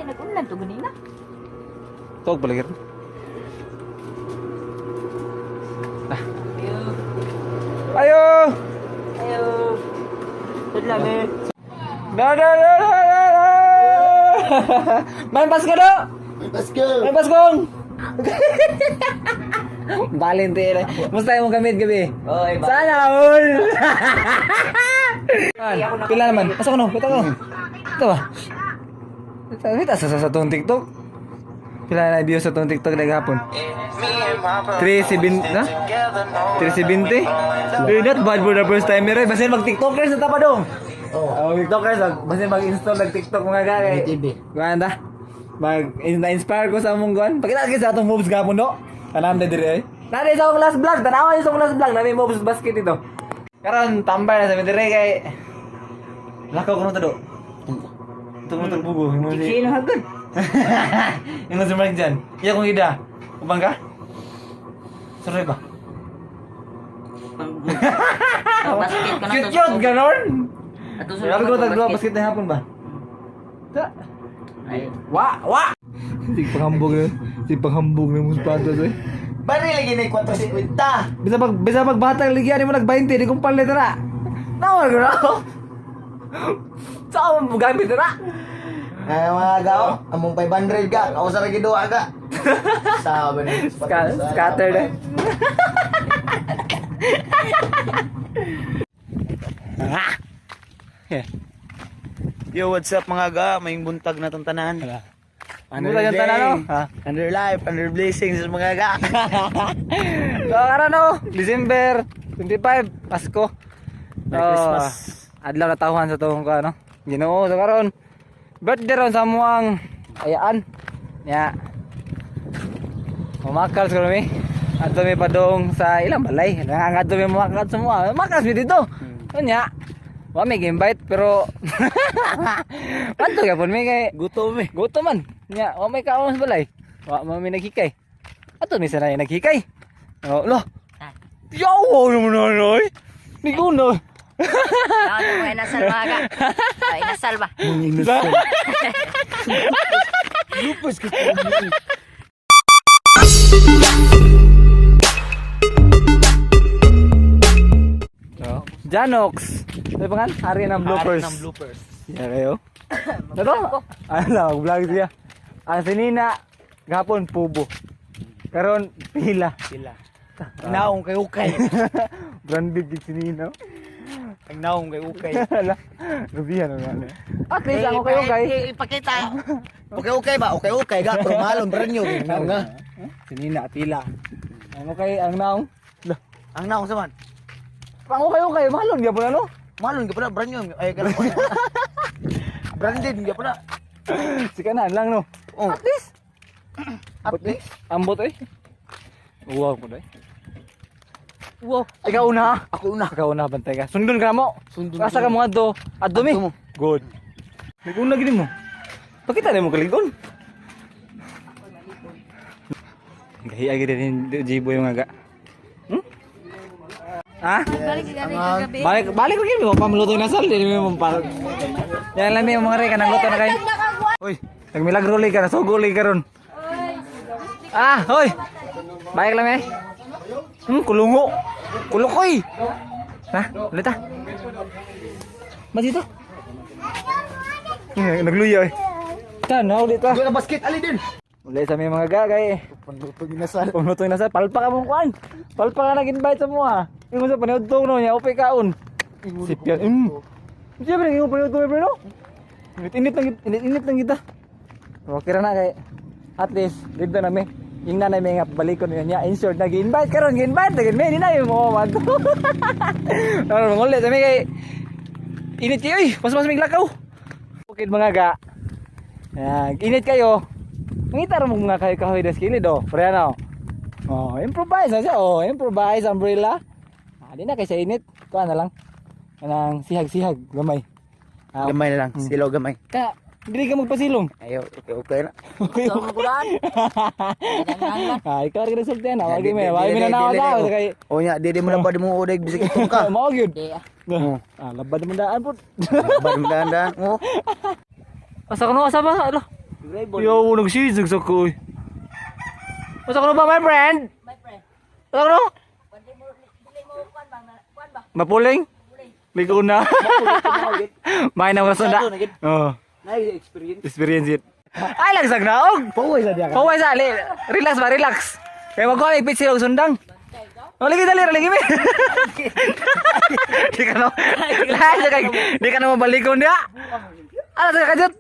nag-unlan to ganina. Tog palagir. Ayo. Ayo. Ayo. Tudlang eh. Da. Main pasko do. Pasko. Main paskong. Valentine. Musta yung gamit gabi? Oy, Sana all. Pila naman. Pasok no, kita ko. Ito ba? Kita sa tong TikTok. Pila na views sa tong TikTok na gahapon? 370 na? 370? You're not bad for the first time. Meron, basin mag-TikTokers na tapa dong. Oh, TikTokers, basin mag-install nag-TikTok mga kaya. TV. Ganda. Na-inspire ko sa among guan. Pakita ka sa atong moves gahapon no? Kanam na dire eh. Nari sa akong last vlog, tanawa yung sa akong last vlog, nami moves basket ito. Karon tambay na sa mi dire kay lakaw ko nung tado. Ito mo tagbugo, mo si. Sino hagod? Yung si Mark dyan. Iya kong ida. Ubang ka? Sorry ba? Basket ko na to. Cute ganon. Ato Sabi ko tagbugo basket na hapon ba? Ta. Ay. Wa. Sig panghambog na. Sig panghambog na mo sa patas eh. Bari lagi na 450. Bisa magbatang ligyan mo nag-20 di kong palit na. Nawal ko na. Saan mo gamit na? Ay mga gao, among 500 ga, ako sa lagi duwa ga. Sabi ni. Scatter na. Yo, what's up mga ga? May buntag na tong tanan. Buntag yung tanan, no? Ha? Under life, under blessings mga ga. So, no? December 25, Pasko. Merry Christmas. Adlaw na tahuan sa itong ano. Ginoo, so karon birthday ron sa muang ayaan. Ya. Umakal sa kami. Ato mi padong sa ilang balay. Nangangadto mi umakal sa mua. Makas mi dito. Nya. Wa may invite pero Panto gyapon mi kay Gutom eh. gutom man. Nya, wa may kaon sa balay. Wa mo mi naghikay. Ato mi sanay naghikay. Oh, lo. Yaw naman noy. Ni kuno. Ano mo inasal mga ka? Ay, inasal ba? Lupus ka. Janox. Ano ba nga? Hari ng bloopers. Ng bloopers. Yan kayo. Ano? Ano? Vlog siya. Ang sinina, gapon pubo. Karon pila. Sila. Naong kay ukay. Branded yung sinina. Ang naong kay ukay. Hala. Rubihan ang ano. At least ako kayo kay. Ipakita. Okay ba? Okay ga, pero malon branyo nga. Sinina, pila. Ano kay ang naong? Ang naong sa man. Pango kayo kay malon gyapon ano? Malon ka pala branyo. Ay ka lang. Branded ka pala. Si kanan lang no. Oh. At least. At least. Ambot eh. Wow po dai. Wow, ikaw una. Ako una. Ikaw una bantay ka. Sundon ka mo. Sundon Asa ka mo adto? Adto mi. Adto mo. Good. Ligon na gid mo. Pakita na mo kaligon. Gahi agi din jibo yung aga. Ha? Balik gani kagabi. Balik ko gid mo pamluto na sal, di mo pa. Yan lang mi mga re kanang luto na kay. Hoy, nagmilagro li ka na suguli ka ron. Hoy. Baik lang eh. Kulungo. Kulukoy. Ha? Ulit ah. Mas dito. Nagluya eh. Tanaw dito. Doon na basket ali din. Ulit sa may mga gagay. Panlutog inasal. Pumluto na sa palpa ka mong kuan. Palpa ka nag-invite sa mga. Yung sa panood to no niya upay kaon. Sipyan. Siya ba yung panood to bro? Init lang kita. Okay ra na kay at least dito na mi. Yung nanay may nga balikon niya insured nag-invite karon gi-invite dagin may na yung mo man. Ano mo ulit sa mi kay init kayo pas mig lakaw. Okay mga ga. Init kayo. Ngita ra mo mga kahoy das kilid do. Pre ano? Oh, improvise na siya. Oh, improvise umbrella. Di na kay sa init. Kuha na lang. Kanang sihag-sihag gamay. Gamay na lang. Silo gamay. Ka, dili ka magpasilong. Ayo, okay na. Okay. Ito ang kulaan. Ikaw rin resulta yan. Wagi may nanawa sa kay. O nya, di mo labad mo udag bisik itong ka. Mao gyud. Di ah. Labad mo daan po. Labad mo dandan. Oh. Asa ka no asa ba? Alo. Yo, nagsisig sa ko. Masa ko ba, my friend? My friend. Ano no? Pwede mo, dili mo kuan ba? Mapuling? Ligo na. Main na mga sunda. Oh. Experience it. Ay, lagsag na og. Paway sa diya ka. Paway sa ali. Relax ba, relax. Kaya magkuha may pitch og sundang. Oh, lagi dali, lagi mi. Di ka na. Di ka na mabalikon dia. Ala sa kajut.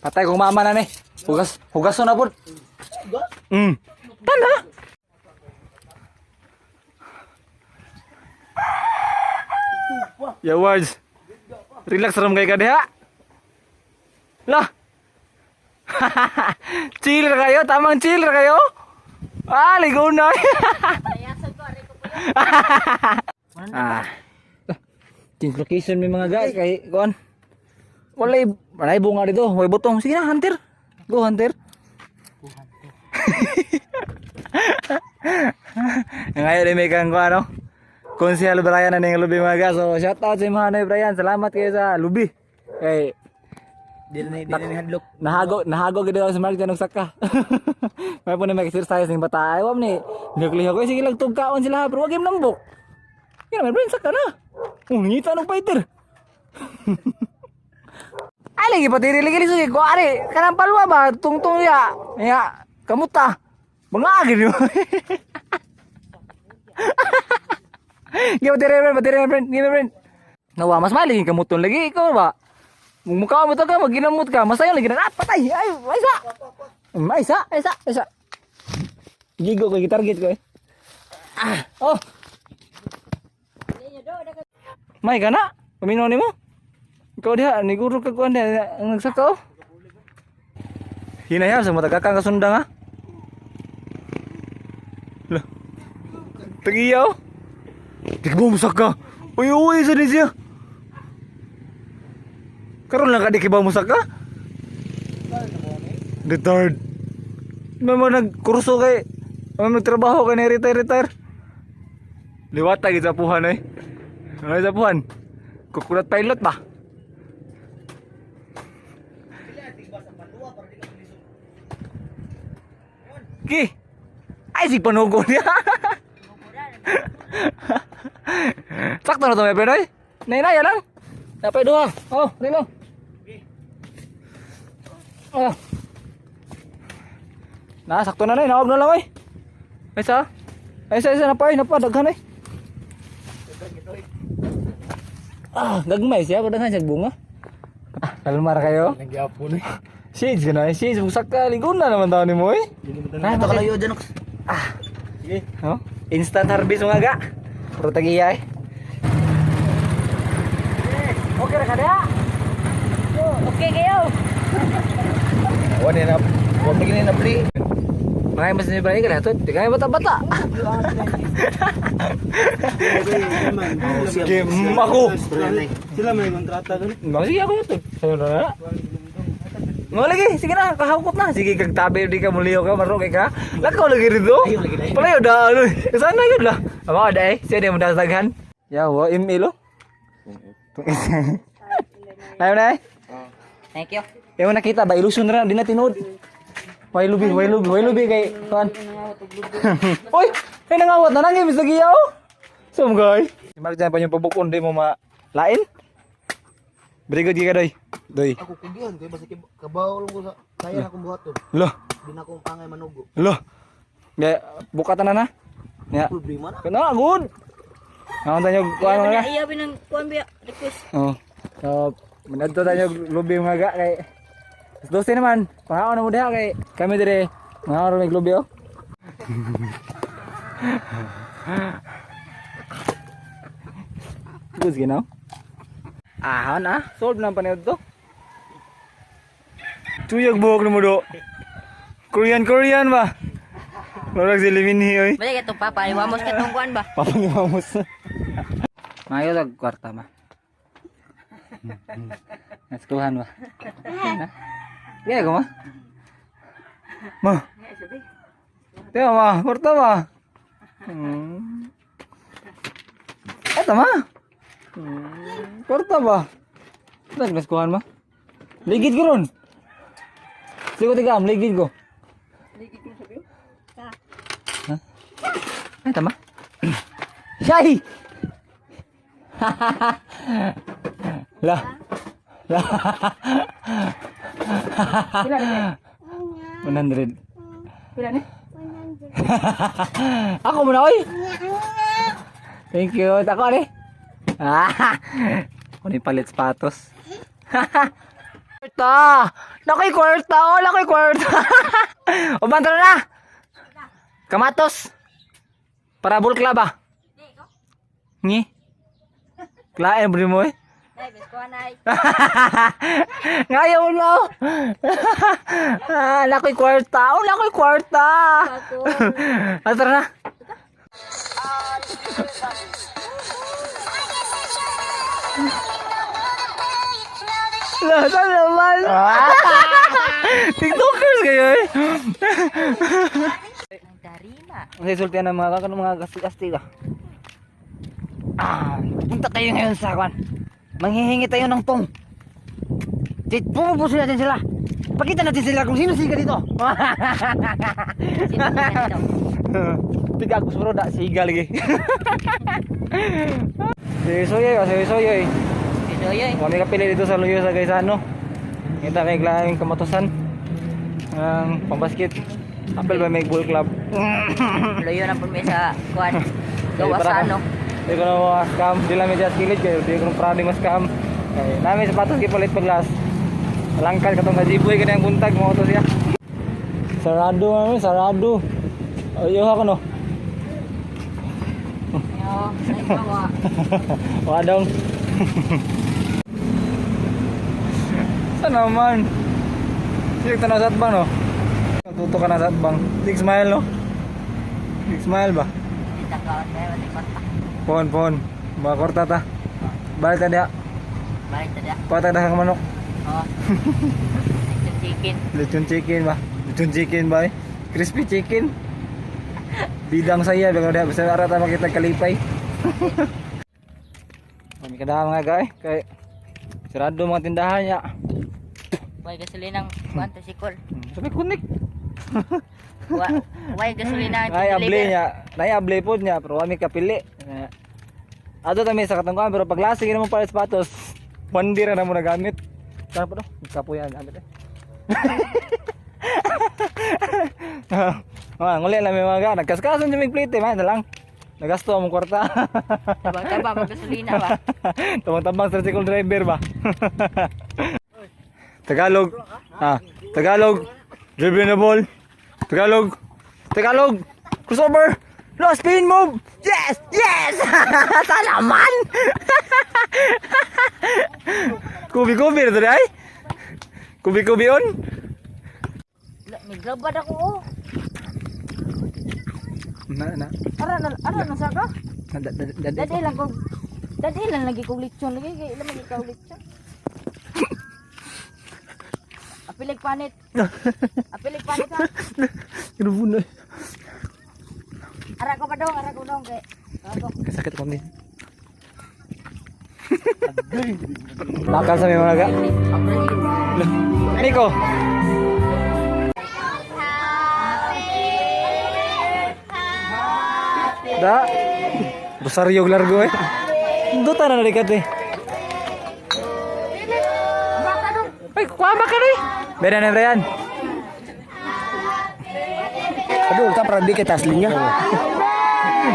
Patay kung mama na ni. Hugas na po. Tanda. Ya words. Relax ram kay ka diha. Lah. Chill ra kayo, tamang chill ra kayo. Ah, ligo na. Change location may mga guys kay kon. Walay bunga dito, way butong. Sige na, hunter. Go hunter. Ngayon may kang ko ano. Konsehal Brian na ning lubi mga guys. So shout out sa mga Brian. Salamat kayo sa lubi. Kay Dili ni hadlok. nahago gid daw sa market ng saka. May po na mag-exercise ning bata. Ay wam ni. Nagliho ko sige lang tugkaon sila pero wag im nambok. Kaya may brain saka na. Ngita ng fighter. Ay lagi patiri lagi sugi ko ari kanang palwa ba tungtung ya. Ya kamuta. Bangagi niyo. Give patiri friend, give friend. Nawa mas mali kamuton lagi ikaw ba? Mukha mo to ka maginamot ka. Masaya lagi na patay. Ay, isa. Gigo ko target ko eh. Oh. May ka na? Pamino ni mo? Ikaw diha, niguro ka kuan diha ang nagsaka oh. Hinaya sa mata kakang kasundang ha. Lah. Tagiyaw. Tigbo mo saka. Uy, sa din siya. Karon lang ka di kibaw mo saka? The third. May mo nagkurso kay. May nagtrabaho kay na retire. Liwat lagi sa puhan eh. Ano sa puhan? Kukulat pilot ba? Ki. Ay si panugo niya. Sakto na to may penoy. Nay lang. Dapat dua. Oh, dilo. Oh. Nah, sakto na nay, naog na lang oy. Isa na pa daghan eh. Gagmay siya, daghan siya bunga. Kalmar kayo. Nagyapon eh. Shades ka na, shades. Buksak ka, ligon na naman tao ni mo eh. Ito ka layo dyan. Sige. Oh, instant harvest mga ga. Puro tagiya eh. Okay na ka na. Okay kayo. Huwag na beli. Mga mas ni Brian ka na ito. Di kaya bata-bata. Sige, ako. Sila may kontrata doon. Sige ako ito. Sayo na. Ngo lagi, sige na, kahawkot na. Sige, kagtabi di ka muliyo ka, maro kay ka. Lakaw lagi rito. Palayo da ano. Sana yun lah. Amo ada eh, siya di mo dasaghan. Ya, wa email oh. Ayo na eh. Thank you. Yung nakita ba illusion na di na tinud. Way lubi kay kan. Oy, ay nangawat na nang imbis lagi yaw. So guys, marjan pa yung pabukon di mo lain. Brigod ka doy. Doy. Ako kugihan kay basta kabaw lang ko sa saya akong buhaton. Loh, Di na akong pangay manugo. loh. Ya, bukatan na. Ya. Problema na. Kana good. Ang tanyo kuan nga. Iya binang kuan biya request. Oh. So, manadto tayo lubi mga ga kay doste naman. Pahaw na mo diha kay kami dire. Mga may lubi oh. Good ginaw. Na, solve na panahon to. Tuyag buhok na mo do. Korean ba? Lorag si Liminhi oy. Balik ito pa, paliwamos ka itong kuan ba? Papangimamos. Mayo lag kwarta ma. Naskuhan ba? Gaya ko ma. Ma. Tiyo ma, kwarta ba? tama. Kwarta ba? Naglaskuhan mo? Ligid ko ron. Sige, tigam, ligid ko. Ha? Ay, tama. Shay! Lah. Lah. Pila ni? 100. Pila ni? Ako muna, oy. Thank you. Ako ni. Ako ni palit sapatos. Kwarta! Nakoy kwarta! Oh, nakoy kwarta! O, bantara na! Kamatos! Parabol club ah! Ngi? Klaen bro mo eh? Nay, biskuhan nay. Ngayon mo! Nakoy kwarta! Oh, nakoy kwarta! Ako. Bantara na! Lasa naman! TikTokers kayo eh! Ang darima. Ang resulta ng mga kasti-kasti ka. Punta tayo ngayon sa kwan. Manghihingi tayo ng tong. Pumupusin natin sila. Pakita natin sila kung sino siga dito. Sino ka dito? Tiga ako suro da siga lagi. Soyoy. Dito yoy. Kami kapili dito sa Luyo sa Gaisano. Kita may laing kamatusan. Ang pambasket. Apel ba may ball club. Layo na po may sa kuan. Para Gawasano. Di ko na mga scam. Di lang may just kilid kayo. Di ko na proud mas scam. Kaya namin sapatos kipalit paglas. Langkad katong gajiboy ka na yung buntag. Mga to siya. Sarado namin. Sarado. Ayaw ako no. Yo, nay kawa. Wadong. Saan naman? Sige tanaw sa atbang no? Tuto ka na sa atbang. Big smile no? Big smile ba? Dito ka tayo ni kontak. Pon. Mga korta ta. Balik ta diya. Balik ta dia. Patag na kang manok. Oh. Chicken. Lechon chicken ba? Lechon chicken ba eh? Crispy chicken. Bidang saya. Basta ara ta makita kalipay. Kami kada mga guys. Kay sarado mga tindahan niya. Way gasolina ng kuan tricycle. Sabi kunik. Way gasolina Ay able niya. Nay able pod niya pero kami kapili. Ato tami sa katangkuan pero pag lasing mo para sapatos, pandira na mo nagamit. Saan pa do? Kapoy ang gamit eh. Nguli lang may mga nagkaskasan sa may plate man lang. Nagasto among kwarta. Tabang-tabang mag gasolina ba? Tabang-tabang sa tricycle driver ba? Tagalog. Tagalog. Dribble na ball. Tagalog. Crossover. No spin move. Yes. Salaman. Kubi na to ay. Kubi on. Miglabad ako oh. Na. Ara na sa ka? Dadi. Dadi lang lagi kong lechon lagi kay ilang lagi ka lechon. Apilig panit ha. Kinubun na. Ara ko dong kay. Ako. Sakit ko din. Bakal sa may mga ga. Nico. Da. Besar yung largo eh. Duta na nalikat eh. Ay, kuha ba ka rin? Beda na Brian. Aduh, kita pernah dikit aslinya.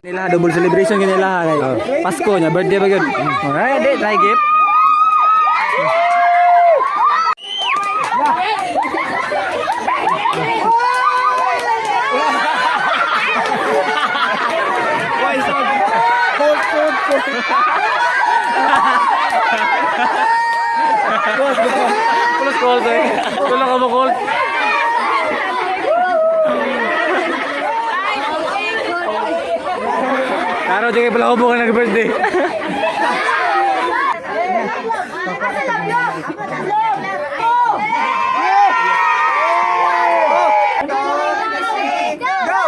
Nila double celebration kanila kay Pasko nya birthday ba gyud. Ay, di try gift. Pulos call eh. Tulong ka mo call. Araw di kayo pala hubungan nag-birthday. Go!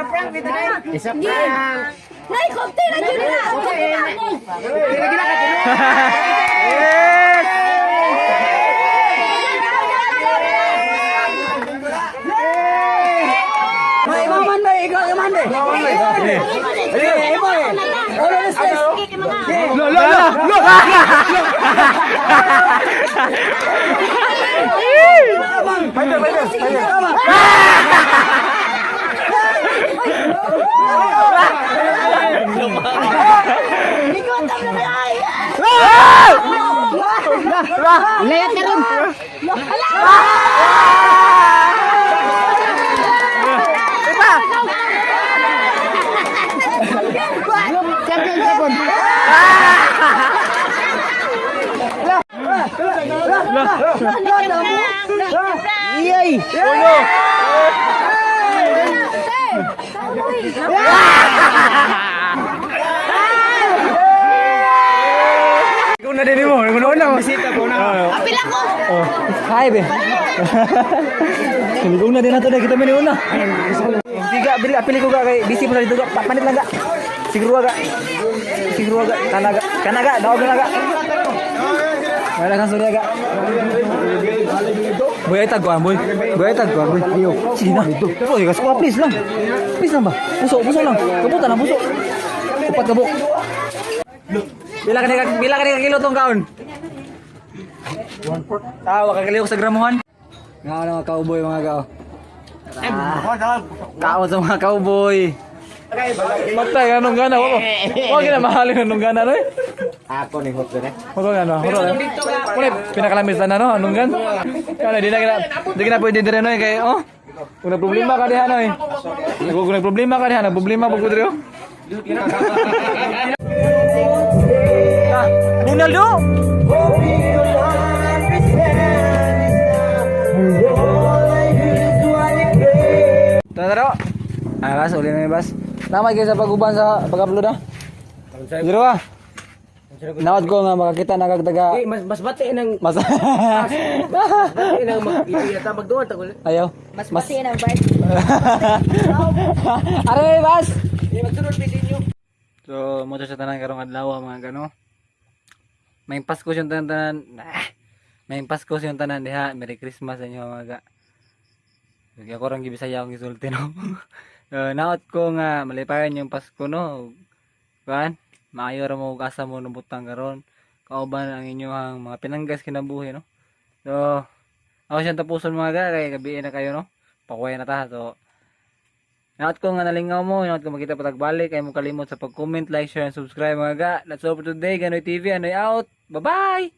Isa prank. Nay, konti na dyan nila. Yes! Lo, lo, lo, lo. Layat ka rin. Iyay! Ikaw na din mo, una bisita ko na. Apil ako. Oh, hi be. Ikaw na din nato na kita mini una. Tiga bili apil ko ga kay busy mo na dito ga. Panit lang ga. Siguro ga. Kanaga, daw ga. Wala kang surya ga. Boy ay tagwan boy. Ayo. Sina. Boy, gas ko please lang. Please lang ba? Buso lang. Kabuta na buso. Upat kabuk. Bila ka kilo tong kaon? 1/4. Tawa ka kaliw sa gramuhan. Nga mga cowboy mga gao. Kaon sa mga cowboy. Matay anong gana ko. Wag na mahalin anong gana no. Ako ni hot dire. Wag ano, horo. Kung pinakalamis na no anong gan. Kana di na pwede dire no kay oh. Kung problema ka diha no. Kung problema ka diha, problema pag dire. Ronaldo! Tara. Bas, uli na bas. Namay kayo sa pag-uban sa pag-upload ha. Zero ah. Nawad ko nga makakita nagagdaga. Mas bati nang Mas bati nang magduwan ta ko. Ayaw. Mas pati ng bird. Aray bas. Magsunod video. So, mo sa tanan karong adlaw mga gano. May Pasko yung tanan. May Pasko yung tanan diha. Merry Christmas sa inyo mga ga. Kaya ko rang gibisaya akong gisulti no. Naot ko nga malipayan yung Pasko no. Kan? Maayo ra mo asa mo nabutang karon. Kauban ang inyong mga pinanggas kinabuhi no. So, ako siyang tapuson mga ga kay gabi na kayo no. Pakuway na ta. So, naot ko nga nalingaw mo, naot ko makita patagbalik, ay mo kalimot sa pag-comment, like, share, and subscribe mga ga. That's all for today. Ganoy TV, Anoy out. Bye-bye!